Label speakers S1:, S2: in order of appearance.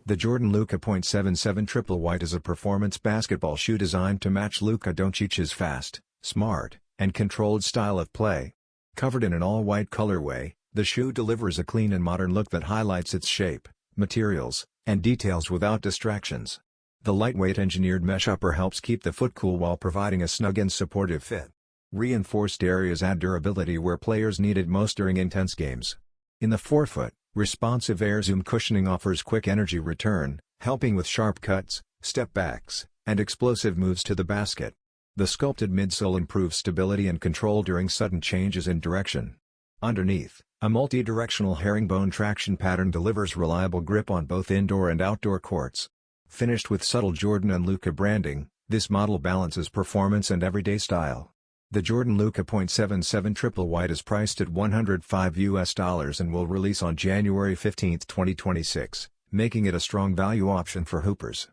S1: The Jordan Luka .77 Triple White is a performance basketball shoe designed to match Luka Dončić's fast, smart, and controlled style of play. Covered in an all-white colorway, the shoe delivers a clean and modern look that highlights its shape, materials, and details without distractions. The lightweight engineered mesh upper helps keep the foot cool while providing a snug and supportive fit. Reinforced areas add durability where players need it most during intense games. In the forefoot, responsive air zoom cushioning offers quick energy return, helping with sharp cuts, step backs, and explosive moves to the basket. The sculpted midsole improves stability and control during sudden changes in direction. Underneath, a multidirectional herringbone traction pattern delivers reliable grip on both indoor and outdoor courts. Finished with subtle Jordan and Luka branding, this model balances performance and everyday style. The Jordan Luka .77 Triple White is priced at $105 and will release on January 15, 2026, making it a strong value option for hoopers.